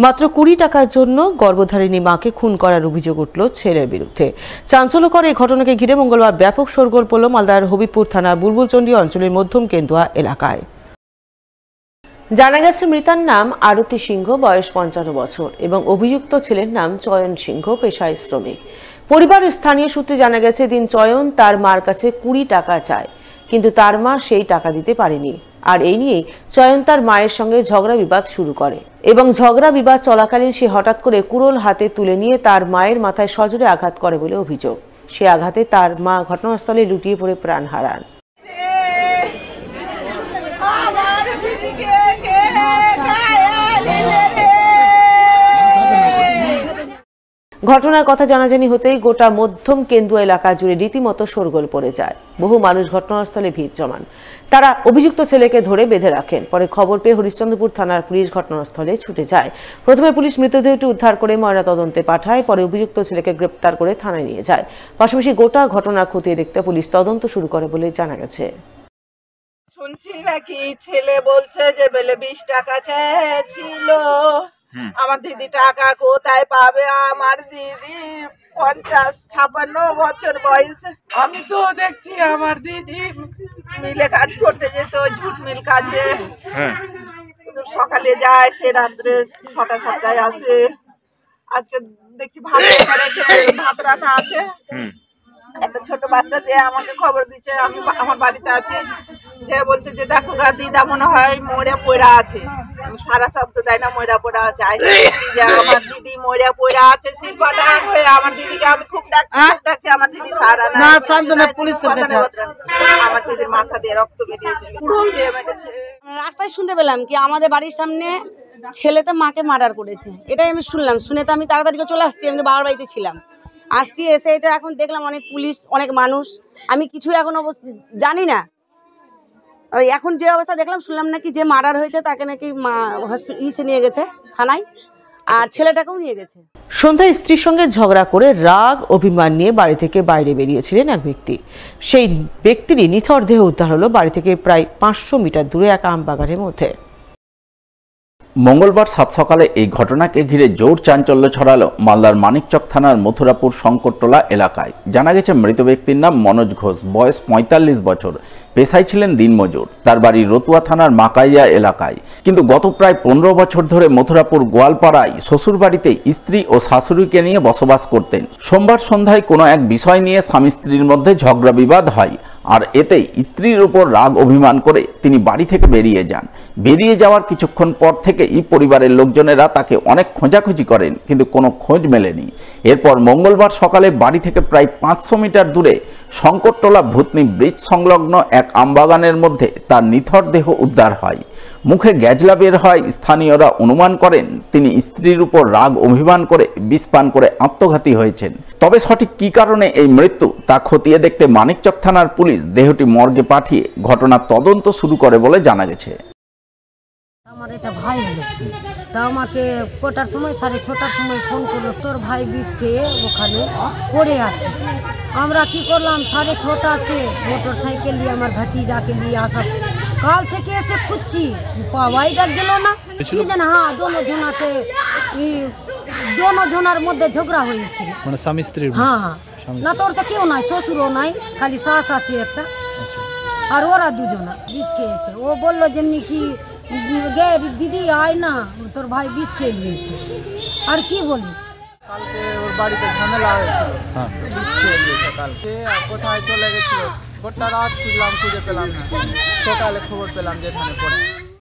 মাত্র 20 টাকার জন্য গর্ভধারিণী মাকে খুন করার অভিযোগ উঠল ছেলের বিরুদ্ধে। চাঞ্চল্যকর এই ঘটনাকে ঘিরে মঙ্গলবার ব্যাপক শোরগোল পড়ল মালদার হবিবপুর থানার বুলবুলচন্ডী অঞ্চলের মধ্যম কেন্দুয়া এলাকায়। জানা গেছে মৃতার নাম আরতি সিংহ, বয়স 55 বছর এবং অভিযুক্ত ছেলের নাম চয়ন সিংহ, পেশায় শ্রমিক। পরিবার স্থানীয় সূত্রে জানা গেছে দিন চয়ন তার মার কাছে 20 টাকা চায়, কিন্তু তার মা সেই টাকা দিতে পারেনি। আর এই নিয়েই চয়ন তার মায়ের সঙ্গে ঝগড়া বিবাদ শুরু করে এবং ঝগড়া বিবাদ চলাকালীন সে হঠাৎ করে কুড়োল হাতে তুলে নিয়ে তার মায়ের মাথায় সজোরে আঘাত করে বলে অভিযোগ। সে আঘাতে তার মা ঘটনাস্থলে লুটিয়ে পড়ে প্রাণ হারান। ঘটনার কথা জানাজানি হতেই গোটা মধ্যম কেন্দুয়া এলাকা জুড়ে রীতিমতো শোরগোল পড়ে যায়। বহু মানুষ ঘটনাস্থলে ভিড় জমান। তারা অভিযুক্ত ছেলেকে ধরে বেঁধে রাখেন। পরে খবর পেয়ে হরিশ্চন্দ্রপুর থানার পুলিশ ঘটনাস্থলে ছুটে যায়। প্রথমে পুলিশ মৃতদেহটি উদ্ধার করে ময়নাতদন্তে পাঠায়, পরে অভিযুক্ত ছেলেকে গ্রেপ্তার করে থানায় নিয়ে যায়। পাশাপাশি গোটা ঘটনা খতিয়ে দেখতে পুলিশ তদন্ত শুরু করে বলে জানা গেছে। শুনছি নাকি ছেলে বলছে যে বেলে 20 টাকা চেয়েছিল। আমার দিদি টাকা কোথায় পাবে? আমার দিদি 50-56 বছর বয়স। আমি তো দেখছি আমার দিদি মিলে কাজ করতে যেত, ঝুট মিল কাজে। সকালে যায়, সে রাত্রে 6টা-7টায় আসে। আজকে দেখছি ভাত রান্না আছে। একটা ছোট বাচ্চা যে আমাকে খবর দিচ্ছে, আমি আমার বাড়িতে আছি, যে বলছে যে দেখো গা দিদা মনে হয় মরে পড়া আছে। সারা শব্দ দেয় না, মরা পড়া আছে। আমার দিদি মরে পড়া আছে। শিল্পটা হয়ে আমার দিদিকে আমি খুব ডাকছি, আমার দিদি সারা না পুলিশ। আমার দিদির মাথা দিয়ে রক্ত বেরিয়েছে, পুরো দিয়ে মেরেছে। রাস্তায় শুনতে পেলাম কি আমাদের বাড়ির সামনে ছেলেতে মাকে মার্ডার করেছে, এটাই আমি শুনলাম। শুনে তো আমি তাড়াতাড়ি চলে আসছি, আমি তো বাবার বাড়িতে ছিলাম। আসছি, এসে এটা এখন দেখলাম অনেক পুলিশ, অনেক মানুষ। আমি কিছু এখন জানি না। ওই এখন যে অবস্থা দেখলাম, শুনলাম নাকি যে মার্ডার হয়েছে তাকে নাকি হসপিটালে নিয়ে গেছে থানায়, আর ছেলেটাকেও নিয়ে গেছে। সন্ধ্যায় স্ত্রীর সঙ্গে ঝগড়া করে রাগ অভিমান নিয়ে বাড়ি থেকে বাইরে বেরিয়েছিলেন এক ব্যক্তি। সেই ব্যক্তিরই নিথর দেহ উদ্ধার হলো বাড়ি থেকে প্রায় 500 মিটার দূরে এক আম বাগানের মধ্যে। মঙ্গলবার সাত সকালে এই ঘটনাকে ঘিরে জোর চাঞ্চল্য ছড়ালো মালদার মানিকচক থানার মথুরাপুর শঙ্করটোলা এলাকায়। জানা গেছে মৃত ব্যক্তির নাম মনোজ ঘোষ, বয়স 45 বছর, পেশায় ছিলেন দিনমজুর। তার বাড়ি রতুয়া থানার মাকাইয়া এলাকায়। কিন্তু গত প্রায় 15 বছর ধরে মথুরাপুর গোয়ালপাড়ায় শ্বশুর বাড়িতে স্ত্রী ও শাশুড়িকে নিয়ে বসবাস করতেন। সোমবার সন্ধ্যায় কোনো এক বিষয় নিয়ে স্বামী স্ত্রীর মধ্যে ঝগড়া বিবাদ হয়, আর এতে স্ত্রীর উপর রাগ অভিমান করে তিনি বাড়ি থেকে বেরিয়ে যান। বেরিয়ে যাওয়ার কিছুক্ষণ পর থেকেই পরিবারের লোকজনেরা তাকে অনেক খোঁজাখুঁজি করেন, কিন্তু কোনো খোঁজ মেলেনি। এরপর মঙ্গলবার সকালে বাড়ি থেকে প্রায় 500 মিটার দূরে শঙ্করটোলা ভূতনি ব্রিজ সংলগ্ন এক আমবাগানের মধ্যে তার নিথর দেহ উদ্ধার হয়। মুখে গ্যাজলা বের হয়। স্থানীয়রা অনুমান করেন তিনি স্ত্রীর উপর রাগ অভিমান করে বিষ পান করে আত্মঘাতী হয়েছেন। তবে সঠিক কী কারণে এই মৃত্যু তা খতিয়ে দেখতে মানিকচক থানার পুলিশ দেহটি মর্গে পাঠিয়ে ঘটনার তদন্ত শুরু করে বলে জানা গেছে। আমার এটা ভাই হলো, তা আমাকে কটার সময় 6:30টার সময় ফোন করলো, তোর ভাই বিষ খেয়ে ওখানে পড়ে আছে। আমরা কি করলাম, 6:30টাতে মোটর সাইকেল নিয়ে আমার ভাতিজাকে নিয়ে আসা, কাল থেকে এসে খুঁজছি, পাওয়াই গেল না। কি জানা, হ্যাঁ দোনো জনার মধ্যে ঝগড়া হয়েছে, মানে স্বামী স্ত্রীর। হ্যাঁ না, তোর তো কেউ নাই, শ্বশুরও নাই, খালি শাশ আছে একটা, আর ওরা দুজনা বিষ খেয়েছে। ও বললো যেমনি কি গে দিদি আয় না, তোর ভাই বিষ খেয়ে নিয়েছে। আর কি বলি, কালকে ওর বাড়িতে ঝামেলা হয়েছিল, বিষ খেয়ে নিয়েছে কালকে। কোথায় চলে গেছিল, গোটা রাত খুঁজলাম, খুঁজে পেলাম না। সকালে খবর পেলাম যে এখানে পড়ে।